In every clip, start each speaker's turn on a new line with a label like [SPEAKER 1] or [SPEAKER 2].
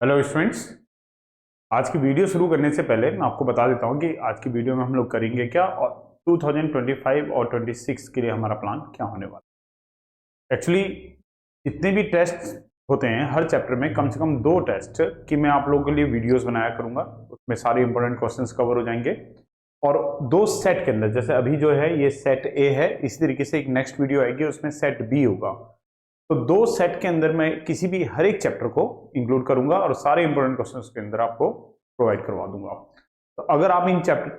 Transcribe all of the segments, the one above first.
[SPEAKER 1] Hello students. आज की video शुरू करने से पहले मैं आपको बता देता हूं कि आज की वीडियो में हम लोग करेंगे क्या और 2025 और 26 के लिए हमारा प्लान क्या होने वाला है। एक्चुअली जितने भी टेस्ट होते हैं हर चैप्टर में कम से कम 2 टेस्ट की मैं आप लोगों के लिए वीडियोस बनाया करूंगा। उसमें सारे इंपॉर्टेंट क्वेश्चंस कवर हो जाएंगे और 2 सेट के अंदर, जैसे अभी जो है ये सेट ए है, इसी तरीके से एक नेक्स्ट वीडियो आएगी उसमें सेट बी होगा। तो 2 सेट के अंदर मैं किसी भी हर एक चैप्टर को इंक्लूड करूंगा और सारे इंपॉर्टेंट क्वेश्चंस के अंदर आपको प्रोवाइड करवा दूंगा। तो अगर आप इन चैप्टर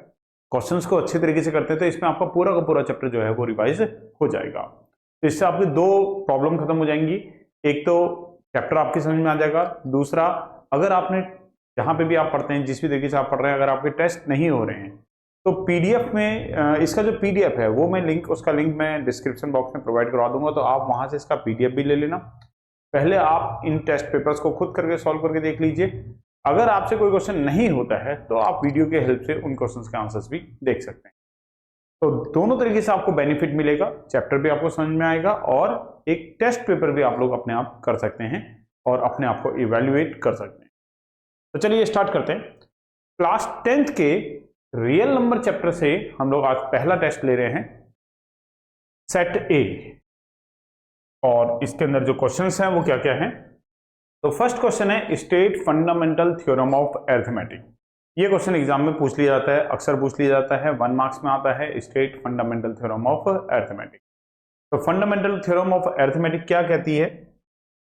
[SPEAKER 1] क्वेश्चंस को अच्छे तरीके से करते हैं तो इसमें आपका पूरा का पूरा चैप्टर जो है वो रिवाइज हो जाएगा। तो इससे आपकी 2 प्रॉब्लम खत्म हो जाएंगी। एक तो चैप्टर आपकी समझ में आ जाएगा, दूसरा अगर आपने जहां पे भी आप पढ़ते हैं, जिस भी तरीके से आप पढ़ रहे हैं, अगर आपके टेस्ट नहीं हो रहे हैं तो पीडीएफ में इसका जो पीडीएफ है वो मैं उसका लिंक मैं डिस्क्रिप्शन बॉक्स में प्रोवाइड करवा दूंगा। तो आप वहां से इसका पीडीएफ भी ले लेना। पहले आप इन टेस्ट पेपर्स को खुद करके सॉल्व करके देख लीजिए। अगर आपसे कोई क्वेश्चन नहीं होता है तो आप वीडियो के हेल्प से उन क्वेश्चंस के आंसर्स भी देख सकते हैं। तो दोनों तरीके से आपको बेनिफिट मिलेगा, चैप्टर भी आपको समझ में आएगा और एक टेस्ट पेपर भी आप लोग अपने आप कर सकते हैं और अपने आप को इवेल्युएट कर सकते हैं। तो चलिए स्टार्ट करते हैं। क्लास 10th के रियल नंबर चैप्टर से हम लोग आज पहला टेस्ट ले रहे हैं, सेट ए। और इसके अंदर जो क्वेश्चंस हैं वो क्या क्या हैं। तो फर्स्ट क्वेश्चन है state fundamental theorem of arithmetic. ये क्वेश्चन एग्जाम में पूछ लिया जाता है, अक्सर पूछ लिया जाता है, 1 मार्क्स में आता है state fundamental theorem of arithmetic. तो फंडामेंटल थ्योरम ऑफ अरिथमेटिक क्या कहती है?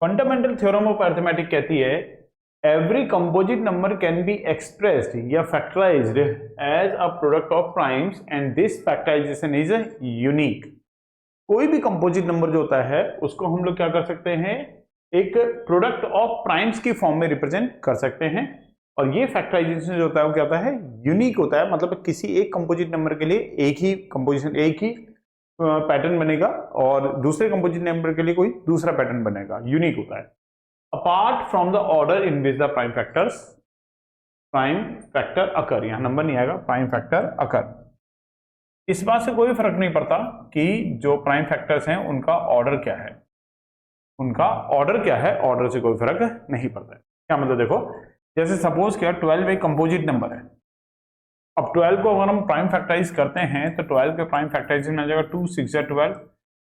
[SPEAKER 1] फंडामेंटल थ्योरम ऑफ अरिथमेटिक कहती है every composite number can be expressed या factorized as a product of primes and this factorization is unique। कोई भी कंपोजिट नंबर जो होता है उसको हम लोग क्या कर सकते हैं, एक प्रोडक्ट ऑफ प्राइम्स की फॉर्म में रिप्रेजेंट कर सकते हैं। और ये फैक्टराइजेशन जो होता है वो क्या होता है, यूनिक होता है। मतलब किसी एक कंपोजिट नंबर के लिए एक ही कंपोजिशन, एक ही पैटर्न बनेगा और दूसरे कंपोजिट नंबर के लिए कोई दूसरा पैटर्न बनेगा, यूनिक होता है। Apart from the order in which the prime factor occur, यहाँ नंबर नहीं आएगा, प्राइम फैक्टर अकर। इस बात से कोई फर्क नहीं पड़ता कि जो प्राइम फैक्टर्स हैं उनका ऑर्डर क्या है, उनका ऑर्डर क्या है, ऑर्डर से कोई फर्क नहीं पड़ता है। क्या मतलब, देखो जैसे सपोज क्या 12 एक कंपोजिट नंबर है। अब 12 को अगर हम प्राइम फैक्टराइज करते हैं तो 12 के प्राइम फैक्टराइजेशन आ जाएगा 2 6 जा 12,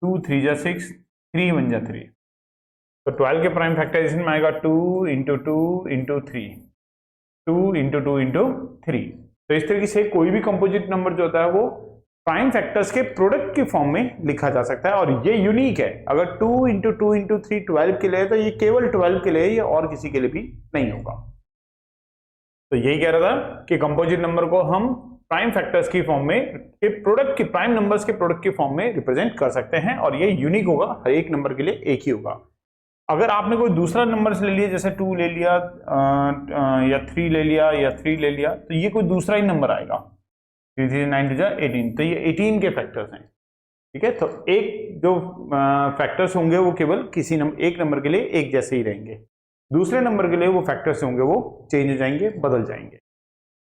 [SPEAKER 1] 2 3 जा 6, 3 1 जा 3। तो 12 के प्राइम फैक्टराइजेशन में आएगा 2 इंटू 2 इंटू 3, 2 इंटू 2 इंटू 3। तो इस तरीके से कोई भी कंपोजिट नंबर जो होता है वो प्राइम फैक्टर्स के प्रोडक्ट की फॉर्म में लिखा जा सकता है और ये यूनिक है। अगर 2 इंटू 2 इंटू 3 12 के लिए है तो ये केवल 12 के लिए है, ये और किसी के लिए भी नहीं होगा। तो यही कह रहा था कि कंपोजिट नंबर को हम प्राइम फैक्टर्स की फॉर्म में, के प्रोडक्ट की, प्राइम नंबर्स के प्रोडक्ट की फॉर्म में रिप्रेजेंट कर सकते हैं और ये यूनिक होगा, हर एक नंबर के लिए एक ही होगा। अगर आपने कोई दूसरा नंबर ले लिया, जैसे 2 ले लिया या 3 ले लिया या 3 ले लिया, तो ये कोई दूसरा ही नंबर आएगा। 3 3 9 जा 18, तो ये 18 के फैक्टर्स हैं। ठीक है, तो एक जो फैक्टर्स होंगे वो केवल किसी एक नंबर के लिए एक जैसे ही रहेंगे, दूसरे नंबर के लिए वो फैक्टर्स होंगे वो चेंज हो जाएंगे, बदल जाएंगे।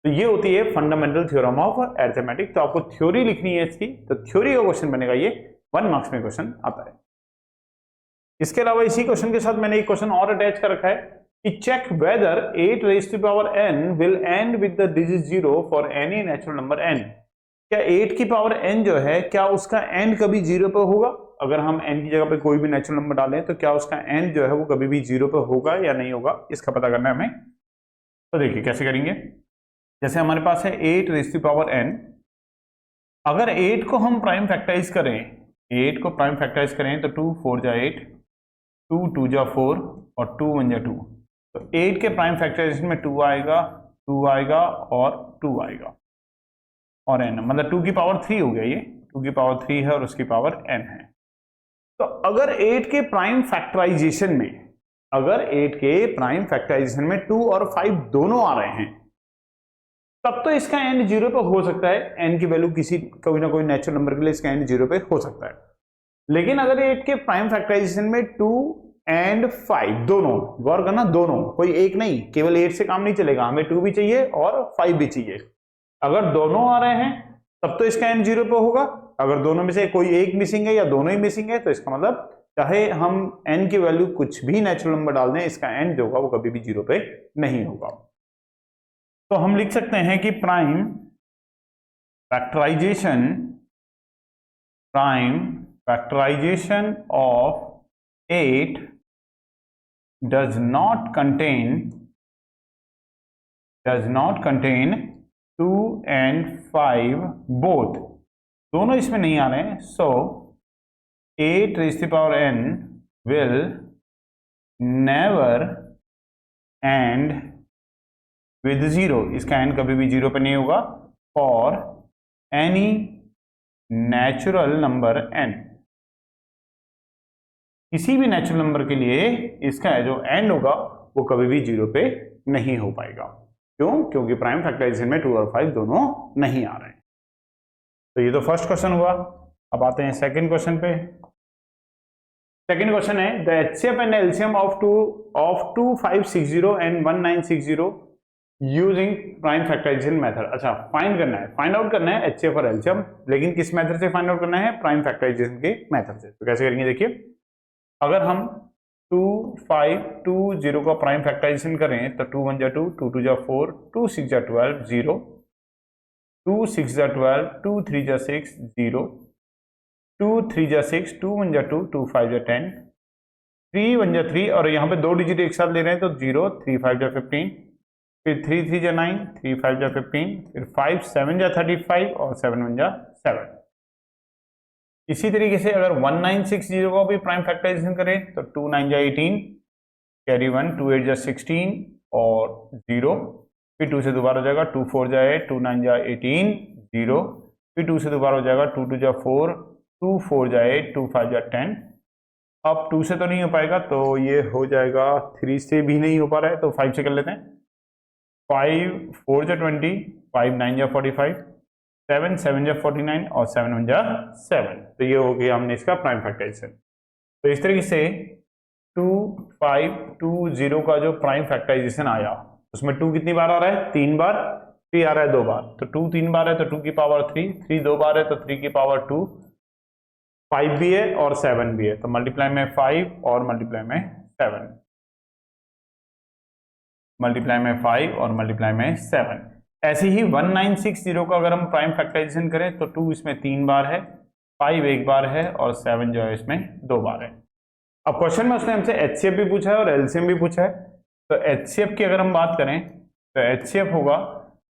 [SPEAKER 1] तो ये होती है फंडामेंटल थ्योरम ऑफ अरिथमेटिक। तो आपको थ्योरी लिखनी है इसकी, तो थ्योरी का क्वेश्चन बनेगा, ये 1 मार्क्स में क्वेश्चन आता है। इसके अलावा इसी क्वेश्चन के साथ मैंने एक क्वेश्चन और अटैच कर रखा है कि check whether 8 raised to the power n will end with the digit 0 for any natural number n। क्या 8 की पावर n जो है, क्या उसका end कभी 0 पे होगा? अगर हम n की जगह पे कोई भी नेचुरल नंबर डालें तो क्या उसका end जो है वो कभी भी 0 पे होगा या नहीं होगा, इसका पता करना है हमें। तो देखिए कैसे करेंगे। जैसे हमारे पास है 8 raised to the power n। अगर 8 को हम प्राइम फैक्टराइज करें, 8 को प्राइम फैक्टराइज करें तो 2 4 जा 8, 2 2 जा 4 और 2 1 जा 2। तो 8 के प्राइम फैक्टराइजेशन में 2 आएगा, 2 आएगा और 2 आएगा और n, मतलब 2 की पावर 3 हो गया। ये 2 की पावर 3 है और उसकी पावर n है। तो अगर 8 के प्राइम फैक्टराइजेशन में, अगर 8 के प्राइम फैक्टराइजेशन में 2 और 5 दोनों आ रहे हैं, तब तो इसका n 0 पे हो सकता है। n की वैल्यू किसी कोई ना कोई नेचुरल नंबर के लिए इसका n 0 पे हो सकता है। लेकिन अगर 8 के प्राइम फैक्टराइजेशन में 2 एंड 5 दोनों, गौर करना दोनों, कोई एक नहीं, केवल 8 से काम नहीं चलेगा, हमें 2 भी चाहिए और 5 भी चाहिए। अगर दोनों आ रहे हैं तब तो इसका n 0 पे होगा। अगर दोनों में से कोई एक मिसिंग है या दोनों ही मिसिंग है तो इसका मतलब चाहे हम n की वैल्यू कुछ भी नेचुरल नंबर डाल दें, इसका n जो होगा वो कभी भी 0 पे नहीं होगा। तो हम लिख सकते हैं कि prime factorisation of 8 does not contain 2 and 5 both, दोनों इसमें नहीं आ रहे हैं। सो 8 raised to the power n will never end with 0, इसका n कभी भी 0 पे नहीं होगा। for any natural number n, किसी भी नेचुरल नंबर के लिए इसका जो एंड होगा वो कभी भी 0 पे नहीं हो पाएगा। क्यों? क्योंकि प्राइम फैक्टराइजेशन में 2 और 5 दोनों नहीं आ रहे हैं। तो ये तो फर्स्ट क्वेश्चन हुआ। अब आते हैं सेकंड क्वेश्चन पे। सेकंड क्वेश्चन है the HCF and LCM of 2560 and 1960 using prime factorisation method. अच्छा, फाइंड करना है, फाइंड आउट करना है एचसीएफ और एलसीएम, लेकिन किस मेथड से फाइंड आउट करना है? प्राइम फैक्टराइजेशन के मेथड से। तो कैसे करेंगे देखिए, अगर हम 2520 का प्राइम फैक्टराइजेशन करें तो 2 1 जा 2, 2 2 जा 4, 2 6 जा 12, 0, 2 6 जा 12, 2 3 जा 6, 0, 2 3 जा 6, 2 1 जा 2, 2 5 जा 10, 3 1 जा 3, और यहाँ पे 2 डिजिट एक साथ ले रहे हैं तो 0, 3 5 जा 15, फिर 3 3 जा 9, 3 5 जा 15, फिर 5 7 जा 35 और 7 1 जा 7। इसी तरीके से अगर 1960 का भी प्राइम फैक्टराइजेशन करें तो 2 9 जा 18, कैरी 1, 2 8 जा 16 और 0, फिर 2 से दोबारा हो जाएगा 2 4 जा 8, 2 9 जा 18, 0, फिर 2 से दोबारा हो जाएगा 2 2 जा 4, 2 4 जा 8, 2 5 जा 10। अब 2 से तो नहीं हो पाएगा तो ये हो जाएगा, 3 से भी नहीं हो पा रहा है तो 5 से कर लेते हैं। 5 4 जा 20, 5 9 जा 45, 7 7 जा 49 और 7 1 जा 7। तो ये हो गया हमने इसका प्राइम फैक्टराइजेशन। तो इस तरीके से 2520 का जो प्राइम फैक्टराइजेशन आया उसमें 2 कितनी बार आ रहा है? 3 बार, 3 आ रहा है 2 बार। तो 2 3 बार है तो 2 की पावर 3, 3 2 बार है तो 3 की पावर 2, 5 भी है और 7 भी है तो मल्टीप्लाई में 5 और मल्टीप्लाई में 7, मल्टीप्लाई में 5 और मल्टीप्लाई में 7। ऐसे ही 1960 का अगर हम प्राइम फैक्टराइजेशन करें तो 2 इसमें 3 बार है, 5 एक बार है और 7 जो है इसमें 2 बार है। अब क्वेश्चन में उसने हमसे एचसीएफ भी पूछा है और एलसीएम भी पूछा है। तो एचसीएफ की अगर हम बात करें तो एचसीएफ होगा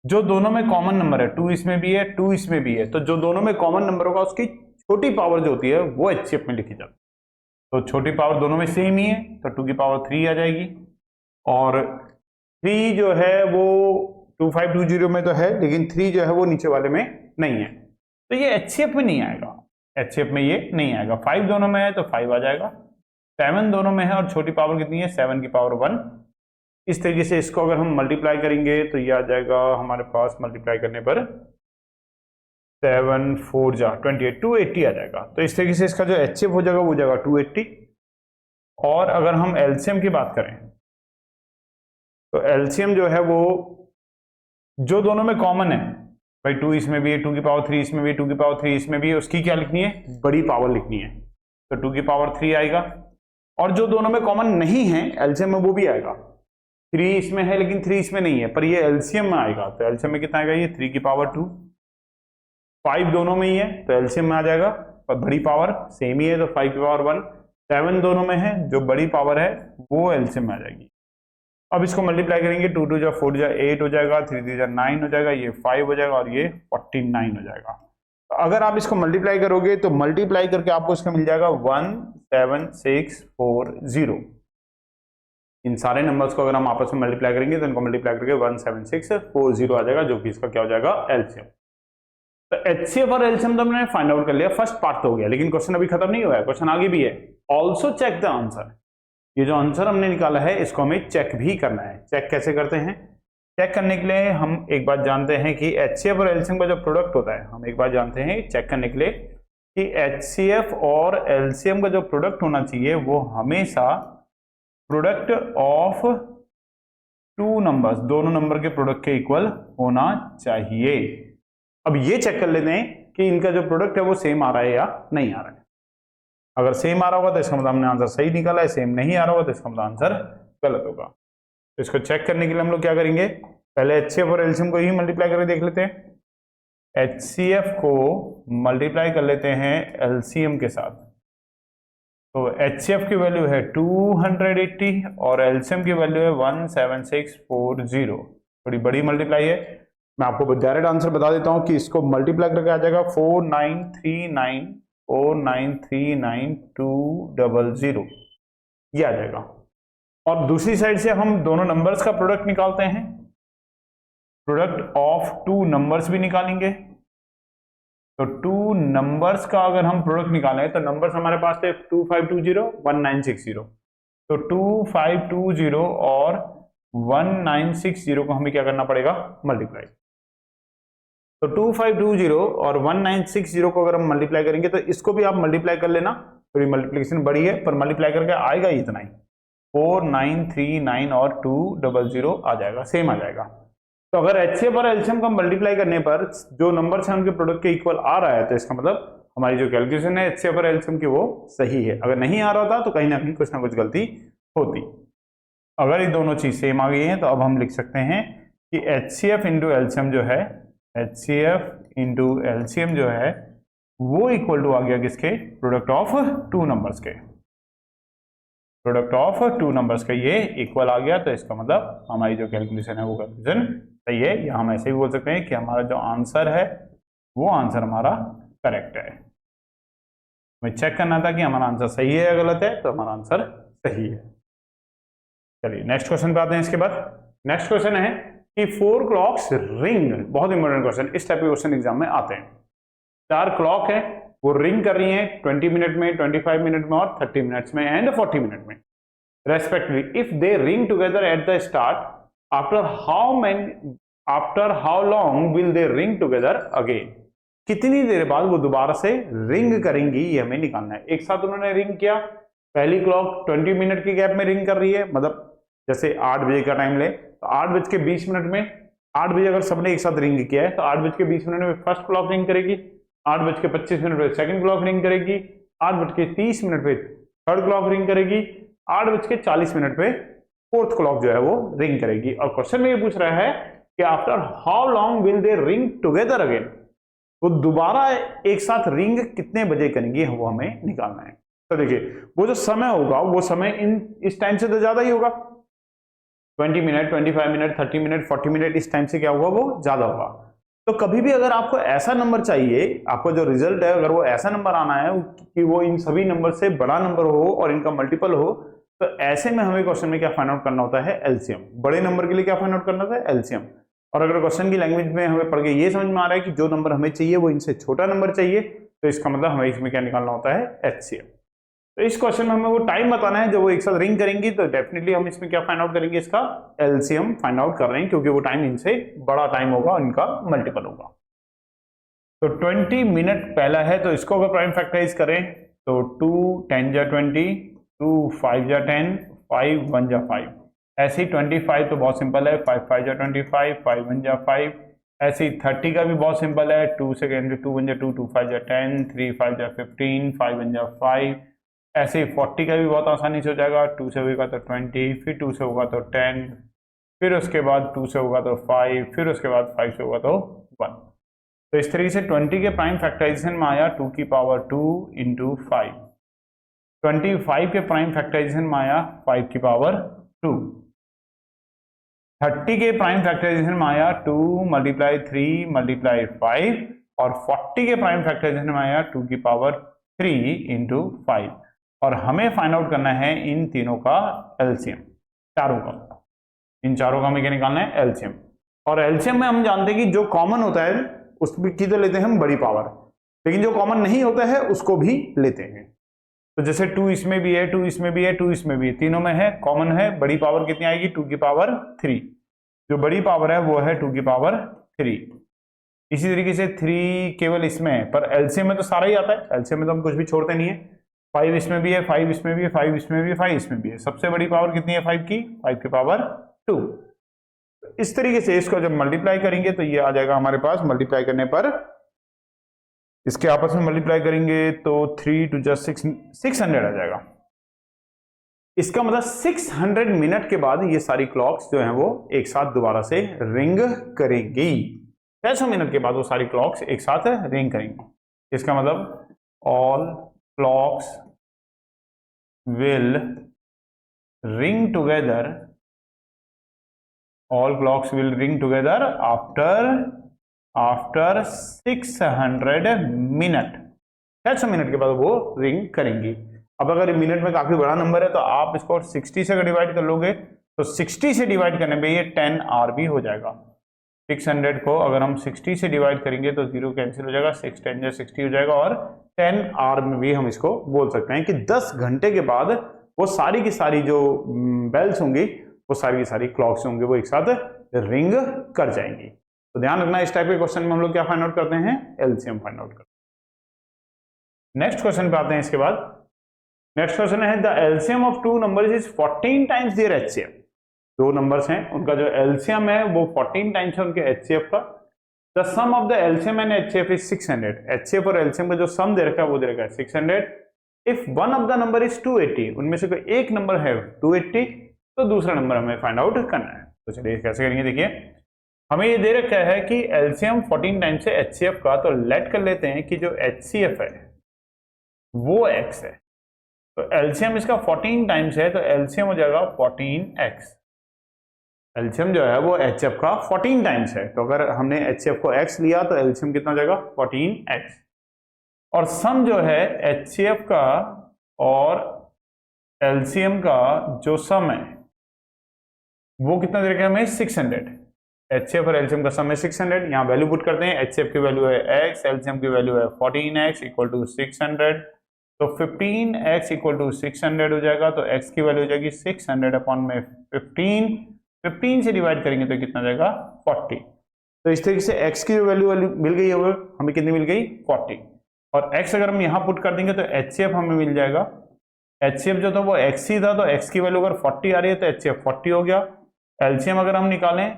[SPEAKER 1] जो दोनों में कॉमन नंबर है, 2 इसमें भी है 2 इसमें भी है, तो जो दोनों में कॉमन नंबर होगा उसकी छोटी पावर जो होती है वो एचसीएफ में लिखी जाती है। तो छोटी पावर दोनों में सेम ही है तो 2 की पावर 3 आ जाएगी, और 3 जो है वो 2520 में तो है लेकिन 3 जो है वो नीचे वाले में नहीं है, तो ये एचसीएफ में नहीं आएगा, एचसीएफ में ये नहीं आएगा। 5 दोनों में है तो 5 आ जाएगा, 7 दोनों में है और छोटी पावर कितनी है? 7 की पावर 1। इस तरीके से इसको अगर हम मल्टीप्लाई करेंगे तो ये आ जाएगा हमारे पास, मल्टीप्लाई करने पर 7 4 जा 28, 280 आ जाएगा। तो इस तरीके से इसका जो एचसीएफ हो जाएगा वो जाएगा 280। और अगर हम एलसीएम की बात करें तो एलसीएम जो है वो जो दोनों में कॉमन है, भाई 2 इसमें भी है, 2 की पावर 3 इसमें भी है, 2 की पावर 3 इसमें भी है, उसकी क्या लिखनी है? बड़ी पावर लिखनी है, तो 2 की पावर 3 आएगा। और जो दोनों में कॉमन नहीं है एलसीएम में वो भी आएगा, 3 इसमें है लेकिन 3 इसमें नहीं है, पर ये एलसीएम में आएगा। तो एलसीएम में कितना आएगा? ये 3 की पावर 2। 5 दोनों में ही है तो एलसीएम में आ जाएगा, पर बड़ी पावर सेम ही है तो 5 की पावर 1। 7 दोनों में है, जो बड़ी पावर है वो एलसीएम में आ जाएगी। अब इसको मल्टीप्लाई करेंगे, 2 2 जा 4 जा 8 हो जाएगा, 3 3 जा 9 हो जाएगा, ये 5 हो जाएगा और ये 49 हो जाएगा। तो अगर आप इसको मल्टीप्लाई करोगे तो मल्टीप्लाई करके आपको इसका मिल जाएगा 17640। इन सारे नंबर्स को अगर हम आपस में मल्टीप्लाई करेंगे तो इनको मल्टीप्लाई करके 17640 आ जाएगा, जो कि इसका क्या हो जाएगा? एलसीएम। तो एचसीएफ और एलसीएम तो हमने फाइंड आउट कर लिया, फर्स्ट पार्ट तो हो गया, लेकिन क्वेश्चन अभी खत्म नहीं हुआ है, क्वेश्चन आगे भी है। ऑल्सो चेक द आंसर, ये जो आंसर हमने निकाला है इसको हमें चेक भी करना है। चेक कैसे करते हैं? चेक करने के लिए हम एक बात जानते हैं कि एचसीएफ और एलसीएम का जो प्रोडक्ट होता है, हम एक बात जानते हैं चेक करने के लिए कि एचसीएफ और एलसीएम का जो प्रोडक्ट होना चाहिए वो हमेशा प्रोडक्ट ऑफ 2 नंबर्स, दोनों नंबर के प्रोडक्ट के इक्वल होना चाहिए। अब ये चेक कर लेते हैं कि इनका जो प्रोडक्ट है वो सेम आ रहा है या नहीं आ रहा है। अगर सेम आ रहा होगा तो इसका मतलब हमने आंसर सही निकाला है, सेम नहीं आ रहा होगा तो इसका मतलब आंसर गलत होगा। तो इसको चेक करने के लिए हम लोग क्या करेंगे, पहले HCF और LCM को ही मल्टीप्लाई करके देख लेते हैं। HCF को मल्टीप्लाई कर लेते हैं LCM के साथ, तो HCF की वैल्यू है 280 और LCM की वैल्यू है 17640। थोड़ी बड़ी मल्टीप्लाई है। मैं आपको डायरेक्ट आंसर बता देता हूं कि इसको मल्टीप्लाई करके आ जाएगा 4939200 ये आ जाएगा। और दूसरी साइड से हम दोनों नंबर्स का प्रोडक्ट निकालते हैं, प्रोडक्ट ऑफ टू नंबर्स भी निकालेंगे। तो टू नंबर्स का अगर हम प्रोडक्ट निकालें तो नंबर्स हमारे पास थे 2520 1960, तो 2520 और 1960 को हमें क्या करना पड़ेगा, मल्टीप्लाई। तो 2520 और 1960 को अगर हम मल्टीप्लाई करेंगे तो इसको भी आप मल्टीप्लाई कर लेना, थोड़ी मल्टीप्लिकेशन बड़ी है पर मल्टीप्लाई करके आएगा इतना ही, 4939 और 200 आ जाएगा, सेम आ जाएगा। तो अगर HCF और LCM का मल्टीप्लाई करने पर जो नंबर है उनके प्रोडक्ट के इक्वल आ रहा है तो इसका मतलब हमारी जो कैलकुलेशन है HCF और LCM की वो सही है। अगर नहीं आ रहा था तो कहीं ना कहीं कुछ ना कुछ गलती होती। अगर ये दोनों चीज सेम आ गई है तो अब हम लिख सकते हैं कि HCF इंटू LCM जो है, HCF इंटू LCM जो है वो इक्वल टू आ गया किसके, प्रोडक्ट ऑफ टू नंबर्स के, प्रोडक्ट ऑफ टू नंबर्स का ये इक्वल आ गया। तो इसका मतलब हमारी जो कैलकुलेशन है वो कैलकुलेशन सही है, या हम ऐसे भी बोल सकते हैं कि हमारा जो आंसर है वो आंसर हमारा करेक्ट है। हमें चेक करना था कि हमारा आंसर सही है या गलत है, तो हमारा आंसर सही है। चलिए नेक्स्ट क्वेश्चन पे आते हैं। इसके बाद नेक्स्ट क्वेश्चन है कि 4 क्लॉक्स रिंग, बहुत इंपॉर्टेंट क्वेश्चन, इस टाइप के क्वेश्चन एग्जाम में आते हैं। 4 क्लॉक है वो रिंग कर रही हैं 20 मिनट में, 25 मिनट में और 30 मिनट्स में एंड 40 मिनट में respectively. If they ring together at the start, after how long will they ring together again, कितनी देर बाद वो दोबारा से रिंग करेंगी ये हमें निकालना है। एक साथ उन्होंने रिंग किया, पहली क्लॉक 20 मिनट की गैप में रिंग कर रही है, मतलब जैसे 8 बजे का टाइम ले तो 8:20 में, 8 बजे अगर सबने एक साथ रिंग किया है तो 8:20 में फर्स्ट क्लॉक रिंग करेगी, 8:25 पे सेकंड क्लॉक रिंग करेगी, 8:30 पे थर्ड क्लॉक रिंग करेगी, 8:40 पे फोर्थ क्लॉक जो है वो रिंग करेगी। और क्वेश्चन में ये पूछ रहा है कि after how long will they ring together again, वो दोबारा एक साथ रिंग कितने बजे करेंगी वो हमें निकालना है। तो देखिए वो जो समय होगा वो समय इस टाइम से तो ज्यादा ही होगा, 20 मिनट, 25 मिनट, 30 मिनट, 40 मिनट, इस टाइम से क्या होगा वो ज्यादा होगा। तो कभी भी अगर आपको ऐसा नंबर चाहिए, आपको जो रिजल्ट है अगर वो ऐसा नंबर आना है कि वो इन सभी नंबर से बड़ा नंबर हो और इनका मल्टीपल हो, तो ऐसे में हमें क्वेश्चन में क्या फाइंड आउट करना होता है, एलसीएम। बड़े नंबर के लिए क्या फाइंड आउट करना होता है, एलसीएम। और अगर क्वेश्चन की लैंग्वेज में हमें पढ़ के ये समझ में आ रहा है कि जो नंबर हमें चाहिए वो इनसे छोटा नंबर चाहिए, तो इसका मतलब हमें इसमें क्या निकालना होता है, एचसीएम। तो इस क्वेश्चन में हमें वो टाइम बताना है जब वो एक साथ रिंग करेंगी, तो डेफिनेटली हम इसमें क्या फाइंड आउट करेंगे, इसका एलसीएम फाइंड आउट कर रहे हैं, क्योंकि वो टाइम इनसे बड़ा टाइम होगा, इनका मल्टीपल होगा। तो 20 मिनट पहला है, तो इसको अगर प्राइम फैक्टराइज करें तो 2 10 जा 20, 2 5 जा 10, 5 1 जा 5। ऐसे ही 25 तो बहुत सिंपल है, 5 5 जा 25, 5 1 जा 5। ऐसे ही 30 का भी बहुत सिंपल है, 2 से 2 1 जा 2, 2 5 जा 10, 3 5 जा 15, 5 1 जा 5। ऐसे ही 40 का भी बहुत आसानी से हो जाएगा, 2 से होगा तो 20, फिर 2 से होगा तो 10, फिर उसके बाद 2 से होगा तो 5, फिर उसके बाद 5 से होगा तो 1। तो इस तरीके से 20 के प्राइम फैक्टराइजेशन में आया 2 की पावर 2 इंटू 5। 25 के प्राइम फैक्टराइजेशन में आया 5 की पावर 2। 30 के प्राइम फैक्टराइजेशन में आया 2 × 3 × 5। और 40 के प्राइम फैक्टराइजेशन में आया 2 की पावर 3 इंटू 5। और हमें फाइंड आउट करना है इन तीनों का एलसीएम, चारों का, इन चारों का हमें क्या निकालना है, एलसीएम। और एलसीएम में हम जानते हैं कि जो कॉमन होता है उसकी किधर लेते हैं हम, बड़ी पावर, लेकिन जो कॉमन नहीं होता है उसको भी लेते हैं। तो जैसे 2 इसमें भी है, 2 इसमें भी है, 2 इसमें भी है, तीनों में है, कॉमन है, बड़ी पावर कितनी आएगी, 2 की पावर 3। जो बड़ी पावर है वो है 2 की पावर 3। इसी तरीके से 3 केवल इसमें है, पर एलसीएम में तो सारा ही आता है, एलसीएम में तो हम कुछ भी छोड़ते नहीं है। 5 इसमें भी है, 5 इसमें भी है, 5 इसमें भी है, 5 इसमें भी है। सबसे बड़ी पावर कितनी है 5 की, 5 की पावर 2। इस तरीके से इसको जब मल्टीप्लाई करेंगे तो ये आ जाएगा हमारे पास, मल्टीप्लाई करने पर इसके आपस में मल्टीप्लाई करेंगे तो 3 टू जा 600 आ जाएगा। इसका मतलब 600 मिनट के बाद ये सारी क्लॉक्स जो हैं वो एक साथ दोबारा से रिंग करेंगी। 600 मिनट के बाद वो सारी क्लॉक्स एक साथ रिंग करेंगी। इसका मतलब all clocks will ring together, all clocks will ring together after 600 minute. 600 minute के बाद वो रिंग करेंगी। अब अगर मिनट में काफी बड़ा नंबर है तो आप इसको 60 से डिवाइड कर लोगे तो 60 से डिवाइड करने पे ये 10 आवर भी हो जाएगा। 600 को अगर हम 60 से डिवाइड करेंगे तो 0 कैंसिल हो जाएगा, 6 10 60 हो जाएगा और 10 आवर में भी हम इसको बोल सकते हैं कि 10 घंटे के बाद वो सारी की सारी जो बेल्स होंगी, वो सारी की सारी क्लॉक्स होंगे, वो एक साथ रिंग कर जाएंगी। तो ध्यान रखना इस टाइप के क्वेश्चन में हम लोग क्या फाइंड आउट करते हैं, एलसीएम फाइंड आउट करते हैं। नेक्स्ट क्वेश्चन पे आते हैं। इसके बाद नेक्स्ट क्वेश्चन है the LCM of two numbers is 14 times their HCF. दो नंबर्स हैं, उनका जो एलसीएम है वो 14 टाइम्स है उनके एचसीएफ का। The sum of the LCM and HCF is 600। HCF और एलसीएम का जो सम दे रखा है वो दे रखा है 600। If one of the number is 280, उनमें से कोई एक नंबर है 280 तो दूसरा नंबर हमें फाइंड आउट करना है। तो चलिए कैसे करेंगे, देखिए हमें ये दे रखा है कि एलसीएम 14 टाइम्स है एचसीएफ का, तो लेट कर लेते हैं कि जो एचसीएफ है वो x है। तो एलसीएम इसका 14 टाइम्स है तो एलसीएम हो जाएगा 14x। एलसीएम जो है वो एचसीएफ का 14 टाइम्स है, तो अगर हमने एचसीएफ को x लिया तो एलसीएम कितना हो जाएगा 14x। और सम जो है एचसीएफ का और एलसीएम का जो सम है वो कितना दे रखा है हमें 600। एचसीएफ और एलसीएम का सम है 600। यहाँ वैल्यू पुट करते हैं, एचसीएफ की वैल्यू है x, एलसीएम की वैल्यू है 14x इक्वल टू 600। तो 15x इक्वल टू 600 हो जाएगा, तो x की वैल्यू हो जाएगी 600 अपॉन में 15 से डिवाइड करेंगे तो कितना जाएगा 40। तो इस तरीके से x की वैल्यू मिल गई होगी हमें, कितनी मिल गई 40। और x अगर हम यहाँ पुट कर देंगे तो एचसीएफ हमें मिल जाएगा। एचसीएफ जो था वो x ही था, तो x की वैल्यू अगर 40 आ रही है तो एचसीएफ 40 हो गया। एलसीएम अगर हम निकालें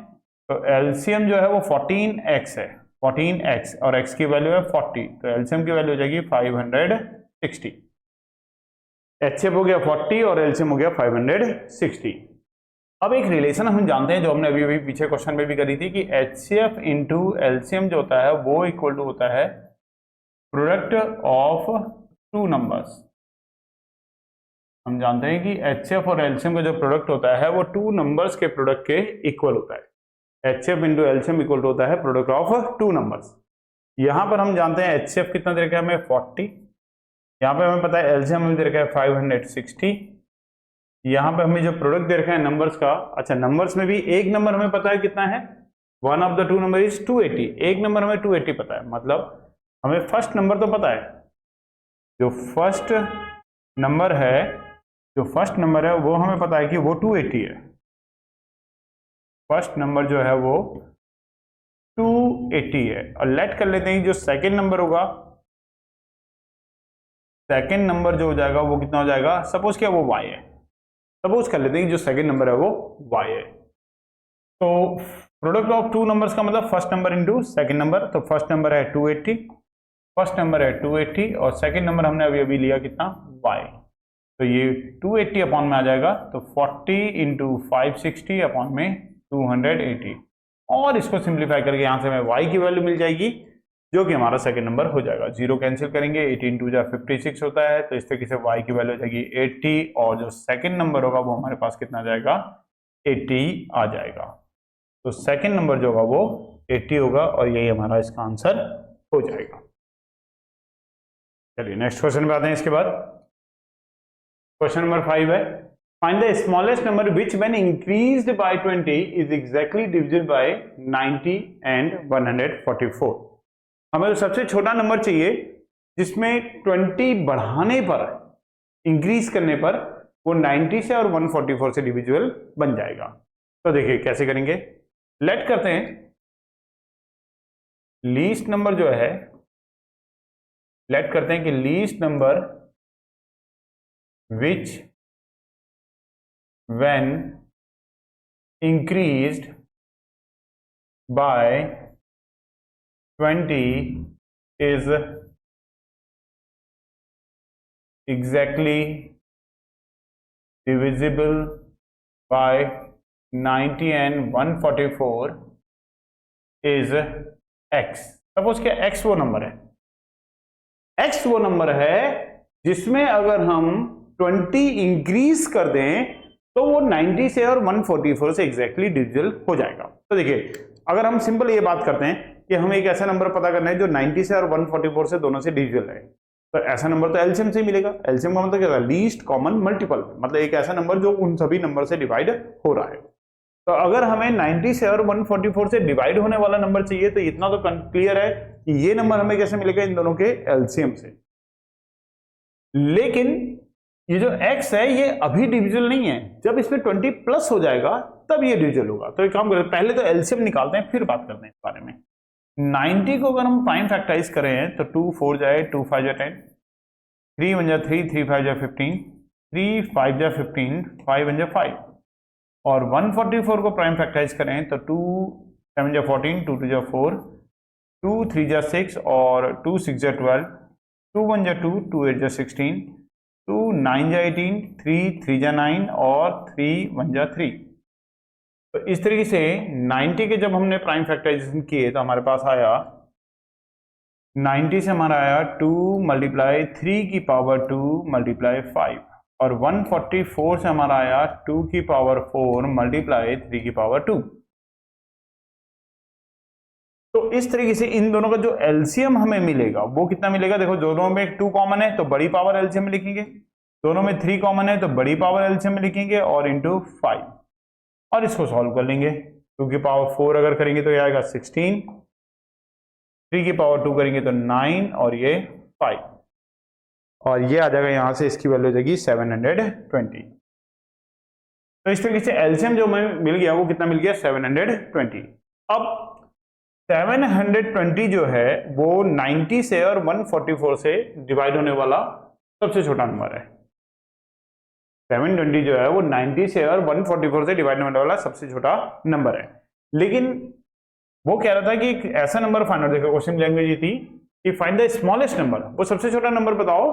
[SPEAKER 1] तो एलसीएम जो है वो 14x है, 14x और x की वैल्यू है 40, तो एलसीएम की वैल्यू हो जाएगी 560। एचसीएफ हो गया 40 और एलसीएम हो गया 560। अब एक रिलेशन हम जानते हैं जो हमने अभी पीछे क्वेश्चन में भी करी थी कि एचसीएफ इंटू एलसीएम जो होता है वो इक्वल टू होता है प्रोडक्ट ऑफ टू नंबर्स। हम जानते हैं कि एचसीएफ और एलसीएम का जो प्रोडक्ट होता है वो टू नंबर्स के प्रोडक्ट के इक्वल होता है। एचसीएफ इंटू एलसीएम इक्वल होता है प्रोडक्ट ऑफ टू नंबर्स। यहां पर हम जानते हैं एचसीएफ कितना दे रखा है हमें 40, यहाँ पे हमें पता है एलसीएम हमें दे रखा है 560। यहाँ पे हमें जो प्रोडक्ट दे रखा है नंबर्स का, अच्छा नंबर्स में भी एक नंबर हमें पता है कितना है, one of the two number is 280। एक नंबर हमें 280 पता है, मतलब हमें फर्स्ट नंबर तो पता है, जो फर्स्ट नंबर है वो हमें पता है कि वो 280 है। फर्स्ट नंबर जो है वो 280 है। और लेट कर लेते हैं जो सेकेंड नंबर होगा, सेकेंड नंबर जो हो जाएगा वो कितना हो जाएगा, सपोज क्या वो y है, सपोज कर लेते हैं जो सेकेंड नंबर है वो y है। तो प्रोडक्ट ऑफ टू नंबर्स का मतलब first number into second number, तो फर्स्ट नंबर है 280, फर्स्ट नंबर है 280 और सेकेंड नंबर हमने अभी लिया कितना y, तो ये 280 अपॉन में आ जाएगा, तो 40 इंटू 560 अपॉन में 280 और इसको सिंप्लीफाई करके यहां से हमें y की वैल्यू मिल जाएगी जो कि हमारा सेकंड नंबर हो जाएगा। जीरो कैंसिल करेंगे, 18 टू जा 56 होता है, तो इस तरीके से y की वैल्यू हो जाएगी 80 और जो सेकंड नंबर होगा वो हमारे पास कितना जाएगा 80 आ जाएगा। तो सेकंड नंबर जो होगा वो 80 होगा और यही हमारा इसका आंसर हो जाएगा। चलिए नेक्स्ट क्वेश्चन पे आते हैं। इसके बाद क्वेश्चन नंबर 5 है, find the smallest number which when increased by 20 is exactly divisible by 90 and 144। हमें तो सबसे छोटा नंबर चाहिए जिसमें 20 बढ़ाने पर, इंक्रीज करने पर वो 90 से और 144 से डिविजिबल बन जाएगा। तो देखिए कैसे करेंगे, लेट करते हैं लीस्ट नंबर जो है, लेट करते हैं कि least number which when increased by 20 is exactly divisible by 90 and 144 is x। Suppose क्या x वो नंबर है, x वो नंबर है जिसमें अगर हम 20 इंक्रीज कर दें तो वो 90 से और 144 से एग्जैक्टली डिविजिबल हो जाएगा। तो देखिए, अगर हम सिंपल ये बात करते हैं कि हमें एक ऐसा नंबर पता करना है जो 90 से और 144 से दोनों से डिविजिबल है, तो ऐसा नंबर तो एलसीएम से ही मिलेगा। एलसीएम का मतलब क्या है? लीस्ट कॉमन मल्टीपल, मतलब एक ऐसा नंबर जो उन सभी नंबर से डिवाइड हो रहा है। तो अगर हमें 90 से और 144 से डिवाइड होने वाला नंबर चाहिए तो इतना तो क्लियर है कि ये नंबर हमें कैसे मिलेगा? इन दोनों के एलसीएम से। लेकिन ये जो x है ये अभी डिविजिबल नहीं है, जब इसमें 20 प्लस हो जाएगा तब ये डिविजिबल होगा। तो एक काम करें, पहले तो एलसीएम निकालते हैं फिर बात करते हैं इस बारे में। 90 को अगर हम प्राइम फैक्टराइज करें तो 2 4 जाए, 2 5 जा 10, 3 1 जा 3, 3 5 जा 15, 3 5 जा 15, 5 1 जा 5। और 144 को प्राइम फैक्टराइज करें तो 2 7 जा 14, 2 2 जा 4, 2 3 जा 6 और 2 6 जा 12, 2 1 जा 2, 2 8 जा 16, 2 9 जा 18, 3 3 जा 9 और 3 1 जा 3। तो इस तरीके से 90 के जब हमने प्राइम फैक्टराइजेशन किए तो हमारे पास आया 90 से हमारा आया 2 मल्टीप्लाई 3 की पावर 2 मल्टीप्लाई 5, और 144 से हमारा आया 2 की पावर 4 मल्टीप्लाई 3 की पावर 2। तो इस तरीके से इन दोनों का जो एलसीएम हमें मिलेगा वो कितना मिलेगा? देखो, दोनों में 2 कॉमन है तो बड़ी पावर एलसीएम में लिखेंगे, दोनों में 3 कॉमन है तो बड़ी पावर एलसीएम में लिखेंगे और इंटू 5, और इसको सॉल्व कर लेंगे। 2 की पावर 4 अगर करेंगे तो ये आएगा 16, 3 की पावर 2 करेंगे तो 9 और ये 5, और ये आ जाएगा यहां से, इसकी वैल्यू हो जाएगी 720। तो इस तरीके से एलसीएम जो हमें मिल गया वो कितना मिल गया? 720। अब 720 जो है वो 90 से और 144 से डिवाइड होने वाला सबसे छोटा नंबर है। 720 जो है वो 90 से और 144 से डिवाइड होने वाला सबसे छोटा नंबर है। लेकिन वो कह रहा था कि एक ऐसा नंबर फाइंड आउट, देखो क्वेश्चन लैंग्वेज ये थी कि फाइंड द स्मॉलेस्ट नंबर, वो सबसे छोटा नंबर बताओ।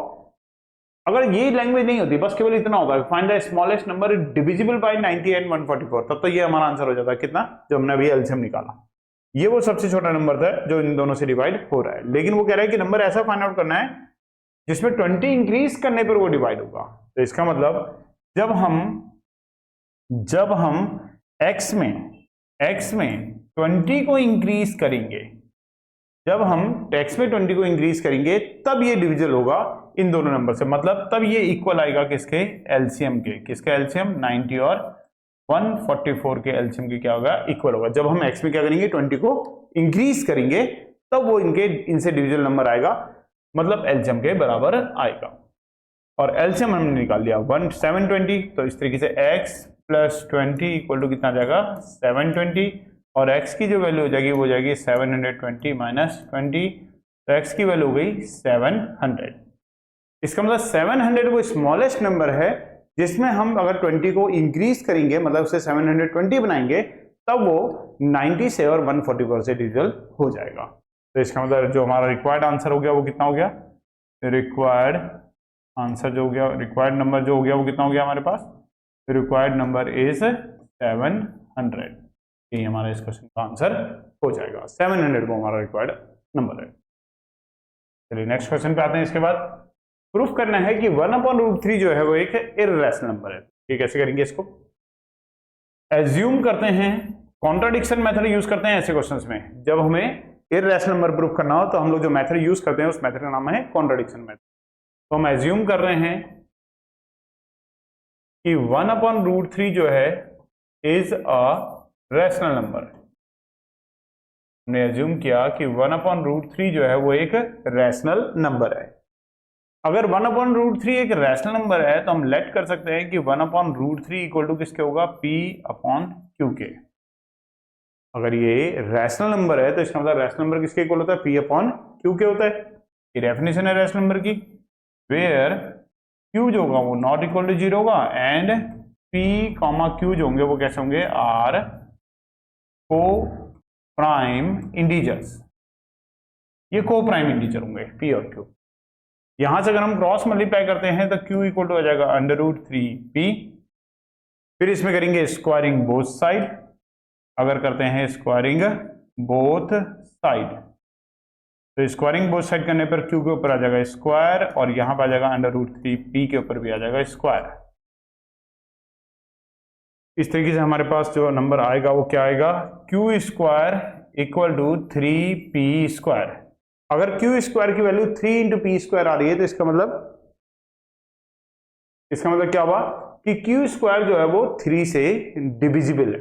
[SPEAKER 1] अगर ये लैंग्वेज नहीं होती, बस केवल इतना होता है find the smallest number divisible by 90 and 144, तब तो ये हमारा आंसर हो जाता है कितना, जो हमने अभी एलसीएम निकाला। ये वो सबसे छोटा नंबर था जो इन दोनों से डिवाइड हो रहा है। लेकिन वो कह रहा है कि नंबर ऐसा फाइंड आउट करना है जिसमें 20 इंक्रीज करने पर वो डिवाइड होगा। तो इसका मतलब जब हम x में 20 को इंक्रीज करेंगे, जब हम x में 20 को इंक्रीज करेंगे तब ये डिविजल होगा इन दोनों नंबर से, मतलब तब ये इक्वल आएगा किसके? एलसीएम के। किसका एलसीएम? 90 और 144 के एलसीएम के क्या होगा? इक्वल होगा। जब हम x में क्या करेंगे? 20 को इंक्रीज करेंगे तब वो इनसे डिविजल नंबर आएगा, मतलब एलसीएम के बराबर आएगा। और एलसीएम हमने निकाल लिया 720। तो इस तरीके से x प्लस 20 इक्वल टू कितना जाएगा? 720, और x की जो वैल्यू हो जाएगी वो हो जाएगी 720 माइनस 20, तो x की वैल्यू हो गई 700। इसका मतलब 700 वो स्मॉलेस्ट नंबर है जिसमें हम अगर 20 को इंक्रीज करेंगे, मतलब उसे 720 बनाएंगे, तब वो 90 से और 144 से डिविजल हो जाएगा। तो इसका मतलब जो हमारा रिक्वायर्ड आंसर हो गया वो कितना हो गया? रिक्वायर्ड आंसर जो हो गया, रिक्वायर्ड नंबर जो हो गया वो कितना हो गया हमारे पास? Required number is 700। ये हमारा इस क्वेश्चन का आंसर हो जाएगा। 700 वो हमारा रिक्वायर्ड नंबर है। चलिए नेक्स्ट क्वेश्चन पे आते हैं। इसके बाद प्रूफ करना है कि 1/√3 जो है वो एक इर्रेशनल नंबर है। ये कैसे करेंगे? इसको एज्यूम करते हैं, कॉन्ट्राडिक्शन मेथड यूज करते हैं ऐसे क्वेश्चंस में। जब हमें इर्रेशनल नंबर प्रूफ करना हो तो हम लोग जो मेथड यूज करते हैं उस मेथड का नाम है कॉन्ट्राडिक्शन मेथड। तो हम एज्यूम कर रहे हैं कि 1/√3 जो है इज अ रैशनल नंबर। हमने एज्यूम किया कि 1/√3 जो है वो एक रैशनल नंबर है। अगर 1/√3 एक रैशनल नंबर है तो हम लेट कर सकते हैं कि 1/√3 इक्वल टू किसके होगा? P/Q के। अगर ये रैशनल नंबर है तो इसका मतलब रैशनल नंबर किसके इक्वल होता है? P/Q के होता है। ये डेफिनेशन है रैशनल नंबर की, वेयर Q जो होगा वो नॉट इक्वल टू 0 होगा एंड P/Q जो होंगे वो कैसे होंगे? Are coprime integers. ये को प्राइम इंटीजर होंगे P और Q। यहां से अगर हम क्रॉस मल्टीप्लाई करते हैं तो q इक्वल टू आ जाएगा √3p। फिर इसमें करेंगे स्क्वायरिंग बोथ साइड। अगर करते हैं स्क्वायरिंग बोथ साइड तो स्क्वायरिंग बोथ साइड करने पर q के ऊपर आ जाएगा स्क्वायर और यहां पर आ जाएगा √3p के ऊपर भी आ जाएगा स्क्वायर। इस तरीके से हमारे पास जो नंबर आएगा वो क्या आएगा, q square equal to 3p square. अगर q स्क्वायर की वैल्यू 3 इंटू पी स्क्वायर आ रही है तो इसका मतलब क्या हुआ कि q स्क्वायर जो है वो 3 से डिविजिबल है।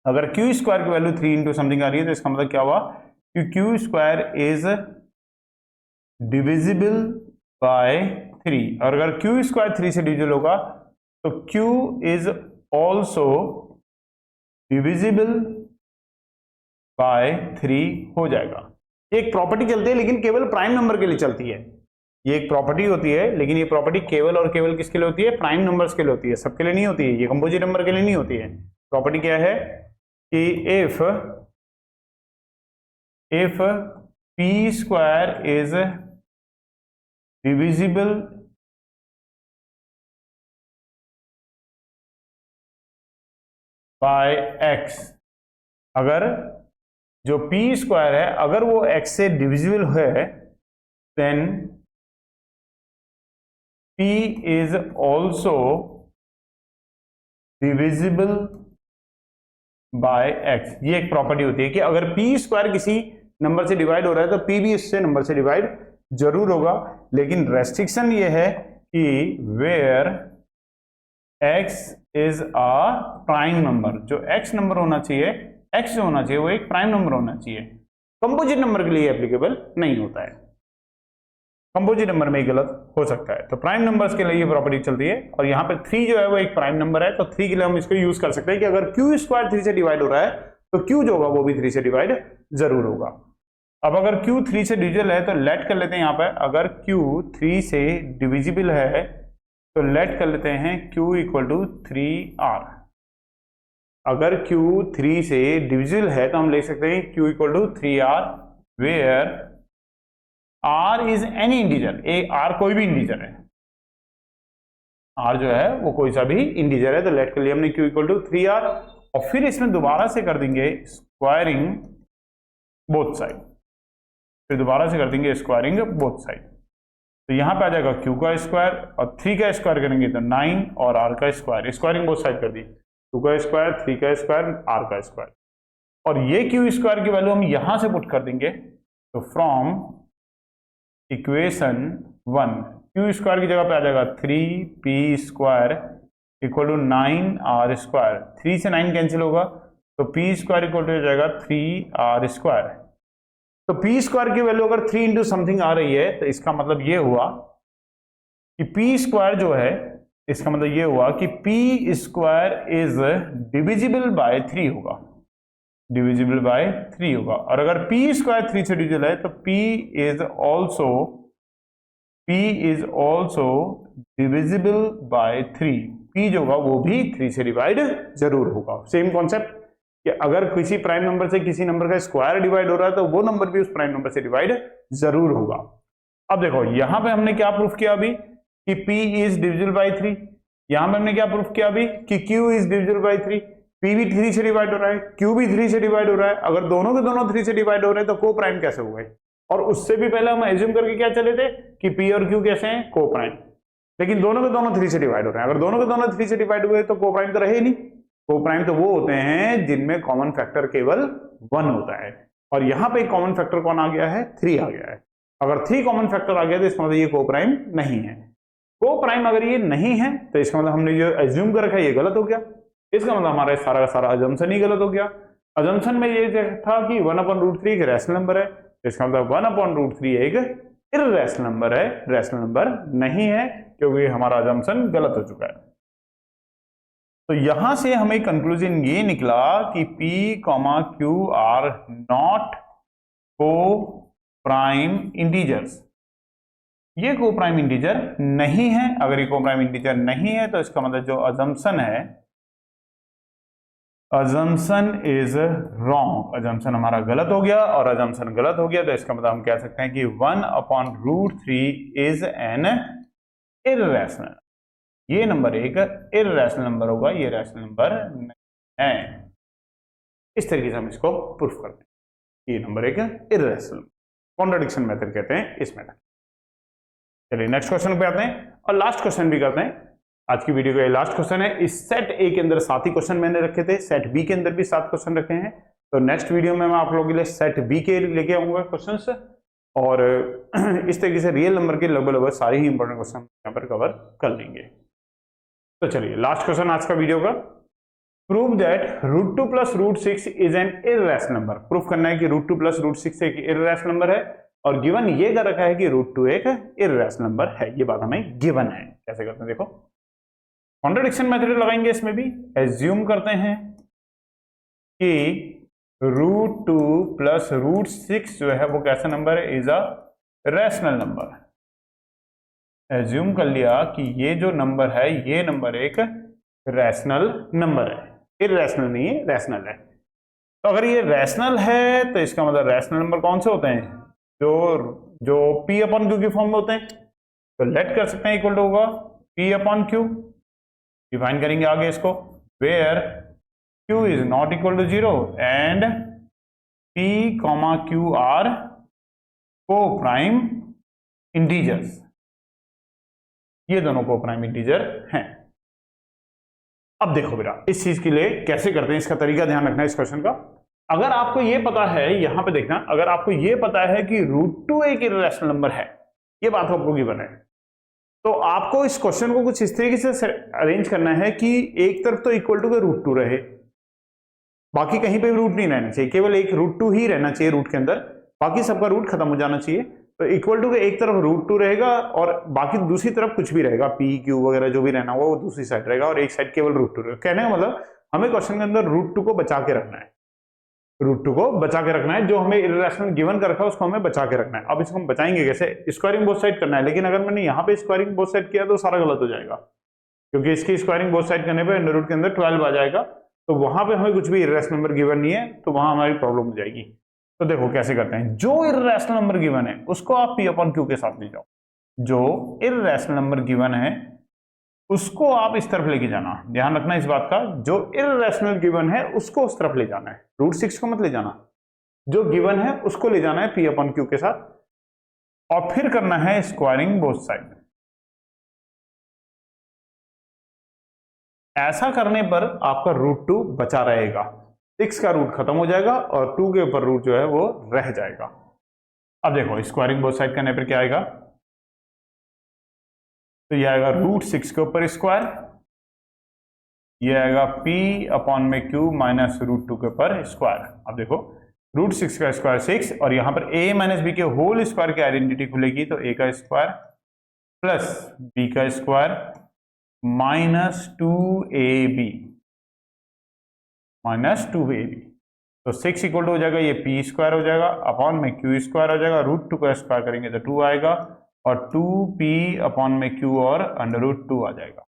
[SPEAKER 1] अगर q स्क्वायर की वैल्यू 3 इंटू समथिंग आ रही है तो इसका मतलब क्या हुआ कि q square is divisible by 3। और अगर q स्क्वायर 3 से डिविजिबल होगा तो q is also divisible by 3 हो जाएगा। एक प्रॉपर्टी चलती है लेकिन केवल प्राइम नंबर के लिए चलती है। ये एक प्रॉपर्टी होती है लेकिन ये प्रॉपर्टी केवल और केवल किसके लिए होती है, प्राइम नंबर्स के लिए होती है, सबके लिए नहीं होती है। ये कंपोजिट नंबर के लिए नहीं होती है। प्रॉपर्टी क्या है कि if p square is divisible by x, अगर जो p स्क्वायर है अगर वो x से डिविजिबल है then p is also divisible by x। ये एक प्रॉपर्टी होती है कि अगर p स्क्वायर किसी नंबर से डिवाइड हो रहा है तो p भी इससे नंबर से डिवाइड जरूर होगा। लेकिन रेस्ट्रिक्शन ये है कि where x is a prime number, जो x नंबर होना चाहिए, x जो होना चाहिए वो एक प्राइम नंबर होना चाहिए। कंपोजिट नंबर के लिए एप्लीकेबल नहीं होता है, कंपोजिट नंबर में ही गलत हो सकता है। तो प्राइम नंबर्स के लिए ये प्रॉपर्टी चलती है। और यहाँ पे 3 जो है वो एक प्राइम नंबर है तो 3 के लिए हम इसको यूज कर सकते हैं कि अगर q स्क्वायर 3 से डिवाइड हो रहा है तो q जो होगा वो भी 3 से डिवाइड जरूर होगा। अब अगर q 3 से डिविजिबल है तो लेट कर लेते हैं यहाँ पे, अगर q 3 से डिविजिबल है तो लेट कर लेते हैं q इक्वल टू 3r। अगर q 3 से डिविजिबल है तो हम लिख सकते हैं q equal to 3r where r is any integer. r कोई भी इंटीजर है, r जो है वो कोई सा भी इंटीजर है। तो लेट कर लिया हमने q इक्वल टू 3r और फिर इसमें दोबारा से कर देंगे स्क्वायरिंग बोथ साइड। फिर दोबारा से कर देंगे स्क्वायरिंग बोथ साइड तो यहां पे आ जाएगा q का स्क्वायर और 3 का स्क्वायर करेंगे तो 9 और r का स्क्वायर। स्क्वायरिंग बोथ साइड कर दी, 2 का स्क्वायर, 3 का स्क्वायर, r का स्क्वायर। और ये q स्क्वायर की वैल्यू हम यहां से पुट कर देंगे तो फ्रॉम इक्वेशन 1 q स्क्वायर की जगह पे आ जाएगा 3p square equal to 9r square. 3 से 9 कैंसिल होगा तो p स्क्वायर इक्वल टू हो जाएगा 3r स्क्वायर। तो p स्क्वायर की वैल्यू अगर 3 इंटू समथिंग आ रही है तो इसका मतलब ये हुआ कि p स्क्वायर जो है, इसका मतलब ये हुआ कि p square is divisible by 3 होगा, डिविजिबल बाय 3 होगा। और अगर p स्क्वायर 3 से डिविजिबल है तो p is also divisible by 3। p जो होगा वो भी 3 से डिवाइड जरूर होगा। सेम कॉन्सेप्ट कि अगर किसी प्राइम नंबर से किसी नंबर का स्क्वायर डिवाइड हो रहा है तो वो नंबर भी उस प्राइम नंबर से डिवाइड जरूर होगा। अब देखो यहां पे हमने क्या प्रूफ किया अभी कि p इज डिविजिबल बाय 3। यहां पे हमने क्या प्रूफ किया अभी कि q is divisible by 3। p भी 3 से डिवाइड हो रहा है, q भी 3 से डिवाइड हो रहा है। अगर दोनों के दोनों 3 से डिवाइड हो रहे हैं तो को प्राइम कैसे हो गए? और उससे भी पहले हम एज्यूम करके क्या चले थे कि p और q कैसे हैं, को प्राइम। लेकिन दोनों के दोनों 3 से डिवाइड हो रहे हैं। अगर दोनों के दोनों 3 से डिवाइड हुए तो को प्राइम तो रहे ही नहीं। को प्राइम तो वो होते हैं जिनमें कॉमन फैक्टर केवल 1 होता है। और यहां पे कॉमन फैक्टर कौन आ गया है? 3 आ गया है। अगर 3 कॉमन फैक्टर आ गया तो इसका मतलब ये को प्राइम नहीं है। को प्राइम अगर ये नहीं है तो इसका मतलब हमने जो एज्यूम कर रखा है ये गलत हो गया। इसका मतलब हमारा सारा का सारा अजम्पशन ही गलत हो गया। अजम्पशन में ये था कि 1/√3 एक रैशनल नंबर है, इसका मतलब 1/√3 एक इर्रेशनल नंबर है, रैशनल नंबर नहीं है, क्योंकि हमारा अजम्पशन गलत हो चुका है। तो यहां से हमें कंक्लूजन ये निकला कि p, q आर नॉट को प्राइम इंटीजर्स। ये को प्राइम इंटीजर नहीं है। अगर ये को प्राइम इंटीजर नहीं है तो इसका मतलब जो अजम्पशन है अजम्पशन इज रॉन्ग, अजम्पशन हमारा गलत हो गया, और अजम्पशन गलत हो गया तो इसका मतलब हम कह सकते हैं कि 1/√3 इज एन इर्रेशनल। ये नंबर एक इर्रेशनल नंबर होगा, ये रैशनल नंबर है। इस तरीके से हम इसको प्रूफ करते हैं, ये नंबर एक इर्रेशनल, कॉन्ट्रडिक्शन मेथड कहते हैं इस मेथड। चलिए नेक्स्ट क्वेश्चन पे आते हैं और लास्ट क्वेश्चन भी करते हैं। आज की वीडियो का ये लास्ट क्वेश्चन है। इस सेट ए के अंदर 7 ही क्वेश्चन मैंने रखे थे, सेट बी के अंदर भी 7 क्वेश्चन रखे हैं। तो नेक्स्ट वीडियो में मैं आप लोगों के लिए सेट बी के लेके आऊंगा क्वेश्चंस, और इस तरीके से रियल नंबर के लगभग सारे ही इंपॉर्टेंट क्वेश्चन यहाँ पर कवर कर लेंगे। तो चलिए लास्ट क्वेश्चन आज का वीडियो का, prove that √2 + √6 is an irrational number. Proof करना है कि √2 + √6 एक इर्रेशनल नंबर है, और गिवन ये कर रखा है कि √2 एक इर्रेशनल नंबर है। ये बात हमें गिवन है। कैसे करते हैं देखो, कॉन्ट्रडिक्शन मेथड लगाएंगे इसमें भी। एज्यूम करते हैं कि √2 + √6 जो है वो कैसा नंबर है, is a rational number. Assume कर लिया कि ये जो नंबर है ये नंबर एक रैशनल नंबर है, इर्रेशनल नहीं है, रैशनल है। तो अगर ये रैशनल है तो इसका मतलब रैशनल नंबर कौन से होते हैं, जो P/Q की फॉर्म में होते हैं। तो लेट कर सकते हैं इक्वल टू होगा P/Q। डिफाइन करेंगे आगे इसको, where Q is not equal to 0 and P, Q are coprime integers. ये दोनों को प्राइम इंटीजर हैं। अब देखो बेटा, इस चीज के लिए कैसे करते हैं, इसका तरीका ध्यान रखना है इस क्वेश्चन का। अगर आपको ये पता है, यहां पे देखना, अगर आपको ये पता है कि √2 एक इर्रेशनल नंबर है, ये बात आपको गिवन है, तो आपको इस क्वेश्चन को कुछ इस तरीके से अरेंज करना है कि एक तरफ तो इक्वल टू के √2 रहे, बाकी कहीं पे भी रूट नहीं रहना चाहिए, केवल एक √2 ही रहना चाहिए रूट के अंदर, बाकी सबका रूट खत्म हो जाना चाहिए। तो इक्वल टू के एक तरफ √2 रहेगा और बाकी दूसरी तरफ कुछ भी रहेगा, P, Q वगैरह जो भी रहना होगा वो दूसरी साइड रहेगा, और एक साइड केवल √2 रहेगा। कहने का मतलब हमें क्वेश्चन के अंदर √2 को बचा के रखना है, √2 को बचा के रखना है, जो हमें इर्रेशनल गिवन कर रखा है उसको हमें बचा के रखना है। अब इसको हम बचाएंगे कैसे, स्क्वायरिंग बोथ साइड करना है। लेकिन अगर मैंने यहाँ पे स्क्वायरिंग बोथ साइड किया तो सारा गलत हो जाएगा, क्योंकि इसकी स्क्वायरिंग बोथ साइड करने पे अंडर रूट के अंदर 12 आ जाएगा, तो वहां पे हमें कुछ भी इर्रेशनल नंबर गिवन नहीं है, तो वहां हमारी प्रॉब्लम हो जाएगी। तो देखो कैसे करते हैं, जो इर्रेशनल नंबर गिवन है उसको आप P/Q के साथ ले जाओ, जो इर्रेशनल नंबर गिवन है उसको आप इस तरफ लेके जाना। ध्यान रखना इस बात का, जो इर्रेशनल गिवन है उसको उस तरफ ले जाना है, √6 को मत ले जाना, जो गिवन है उसको ले जाना है P/Q के साथ, और फिर करना है स्क्वायरिंग बोथ साइड। ऐसा करने पर आपका √2 बचा रहेगा, 6 का रूट खत्म हो जाएगा और 2 के ऊपर रूट जो है वो रह जाएगा। अब देखो स्क्वायरिंग बोथ साइड करने पर क्या आएगा, तो ये आएगा √6 के ऊपर स्क्वायर, ये आएगा P/Q माइनस √2 के ऊपर स्क्वायर। अब देखो √6 का स्क्वायर 6, और यहां पर a - b के होल स्क्वायर की आइडेंटिटी खुलेगी, तो a का स्क्वायर प्लस b का स्क्वायर माइनस 2ab तो 6 इक्वल टू हो जाएगा, ये p² हो जाएगा, अपॉन में q² हो जाएगा, √2 का स्क्वायर करेंगे तो 2 आएगा, और 2p/Q और √2 आ जाएगा।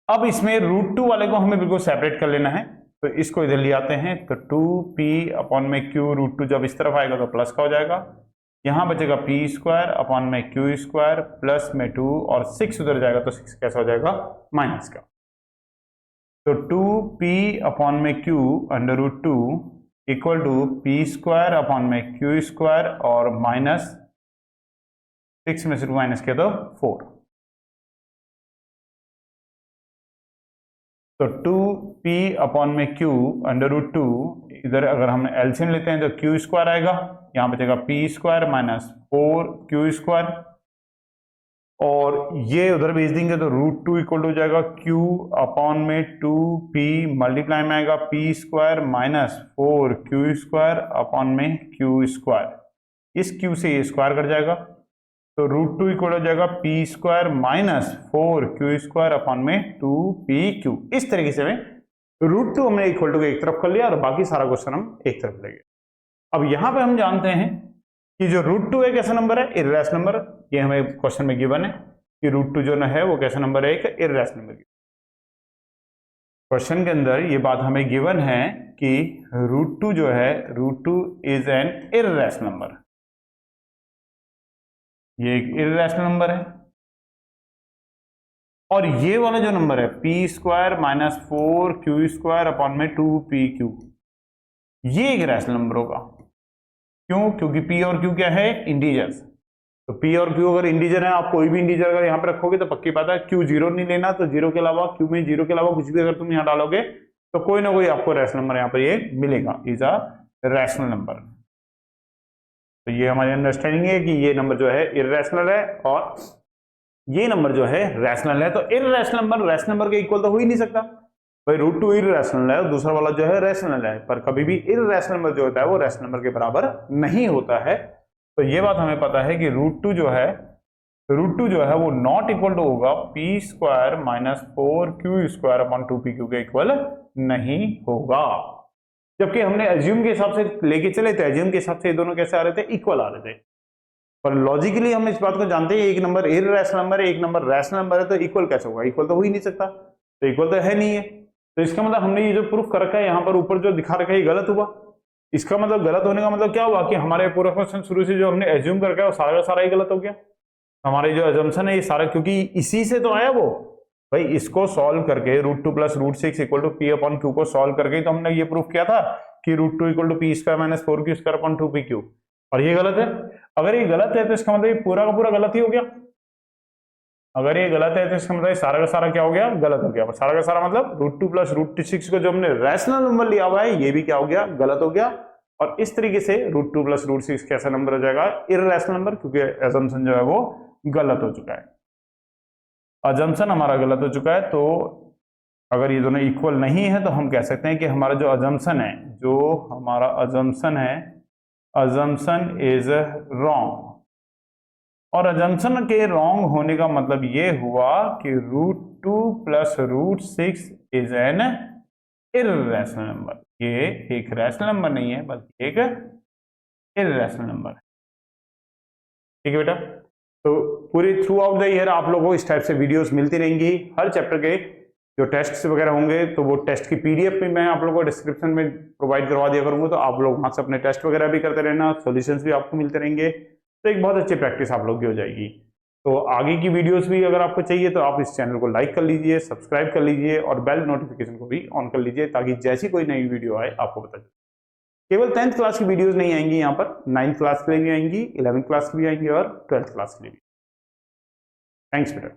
[SPEAKER 1] अब इसमें √2 वाले को हमें बिल्कुल सेपरेट कर लेना है, तो इसको इधर ले आते हैं, तो 2p/Q √2 जब इस तरफ आएगा तो प्लस का हो जाएगा, यहां बचेगा p²/Q² प्लस में 2, और 6 उधर जाएगा तो 6 कैसा हो जाएगा, माइनस का। तो 2p/Q √2 इक्वल टू p²/Q² और माइनस 6 में से 2 माइनस किया तो 4, तो 2p/Q √2 इधर अगर हम एलसीएम लेते हैं तो Q² आएगा, यहां बचेगा p² माइनस 4Q², और ये उधर भेज देंगे तो √2 इक्वल हो जाएगा Q/2p मल्टीप्लाई में आएगा p² माइनस 4Q² Q²। इस Q से ये स्क्वायर कट जाएगा, तो √2 इक्वल हो जाएगा p² माइनस 4Q² 2pq। इस तरीके से √2 हमने इक्वल टू के एक तरफ कर लिया, और बाकी सारा क्वेश्चन हम एक तरफ लेंगे। अब यहां पे हम जानते हैं कि जो √2 एक ऐसा नंबर है इर्रेशनल नंबर, ये हमें क्वेश्चन में गिवन है कि √2 जो है वो कैसा नंबर है, एक इर्रेशनल नंबर। क्वेश्चन के अंदर ये बात हमें गिवन है कि √2 जो है √2 इज एन इर्रेशनल नंबर, ये एक इर्रेशनल नंबर है। और ये वाला जो नंबर है p² माइनस 4q² अपॉन में 2pq, ये एक रैशनल नंबर होगा। क्यों? क्योंकि p और q क्या है? इंटीजर्स। तो p और q अगर इंटीजर है, आप कोई भी इंटीजर अगर यहाँ पे रखोगे तो पक्की बात है q 0 नहीं लेना, तो जीरो के अलावा q में 0 के अलावा कुछ भी अगर तुम यहाँ डालोगे तो कोई ना कोई आपको रैशनल नंबर यहाँ पर ये मिलेगा, इज अ रैशनल नंबर। तो ये हमारी अंडरस्टैंडिंग है कि ये नंबर जो है इर्रेशनल है और ये नंबर जो है रैशनल है। तो इर्रेशनल नंबर रैशनल नंबर के इक्वल तो हो ही नहीं सकता भाई, √2 इर्रेशनल है और दूसरा वाला जो है रैशनल है, पर कभी भी इर्रेशनल नंबर जो होता है वो रैशनल नंबर के बराबर नहीं होता है। तो ये बात हमें पता है कि √2 जो है वो नॉट इक्वल टू होगा p² minus 4q² upon 2pq के इक्वल नहीं होगा। जबकि हमने एज्यूम के हिसाब से लेके चले थे, एज्यूम के हिसाब से ये दोनों कैसे आ रहे थे? इक्वल आ रहे थे। पर लॉजिकली हम इस बात को जानते हैं एक नंबर इर्रेशनल नंबर है, एक नंबर रैशनल नंबर है, तो इक्वल कैसे होगा? इक्वल तो हो ही नहीं सकता, तो इक्वल तो है नहीं है। तो इसका मतलब हमने ये जो प्रूफ कर रखा है यहाँ पर ऊपर जो दिखा रखा है ये गलत हुआ। इसका मतलब गलत होने का मतलब क्या हुआ कि हमारे पूरा क्वेश्चन शुरू से जो हमने एज्यूम करके वो सारा का सारा ही गलत हो गया। हमारे जो एजम्पशन है ये सारा, क्योंकि इसी से तो आया वो भाई, इसको सॉल्व करके √2 plus √6 equal to p upon q को सॉल्व करके तो हमने ये प्रूफ किया था कि √2 equal to p² minus 4q² upon 2pq, और ये गलत है। अगर ये गलत है तो इसका मतलब ये पूरा का पूरा गलत ही हो गया। अगर ये गलत है तो इसका मतलब सारा का सारा क्या हो गया? गलत हो गया। सारा का सारा मतलब √2 प्लस √6 को जो हमने रैशनल नंबर लिया हुआ है ये भी क्या हो गया? गलत हो गया। और इस तरीके से √2 प्लस √6 कैसा नंबर हो जाएगा? इर्रेशनल नंबर, क्योंकि असम्पशन जो है वो गलत हो चुका है, असम्पशन हमारा गलत हो चुका है। तो अगर ये दोनों इक्वल नहीं है तो हम कह सकते हैं कि हमारा जो असम्पशन है, जो हमारा असम्पशन है, असम्पशन इज रॉन्ग। और असम्पशन के रॉन्ग होने का मतलब ये हुआ कि √2 plus √6 is an irrational number. ये एक रैशनल नंबर नहीं है बल्कि एक इर्रेशनल नंबर है। ठीक है बेटा, तो पूरी थ्रू आउट द ईयर आप लोगों को इस टाइप से वीडियोस मिलती रहेंगी। हर चैप्टर के जो टेस्ट्स वगैरह होंगे तो वो टेस्ट की PDF भी मैं आप लोगों को डिस्क्रिप्शन में प्रोवाइड करवा दिया करूंगा, तो आप लोग वहां से अपने टेस्ट वगैरह भी करते रहना, सॉल्यूशंस भी आपको मिलते रहेंगे। तो एक बहुत अच्छी प्रैक्टिस आप लोग की हो जाएगी। तो आगे की वीडियोस भी अगर आपको चाहिए तो आप इस चैनल को लाइक कर लीजिए, सब्सक्राइब कर लीजिए और बेल नोटिफिकेशन को भी ऑन कर लीजिए, ताकि जैसी कोई नई वीडियो आए आपको पता चले। केवल 10th क्लास की वीडियोस नहीं आएंगी यहाँ पर, 9th क्लास के लिए भी आएंगी, 11th क्लास के लिए भी आएंगी और 12th क्लास के लिए भी। थैंक्स बेटा।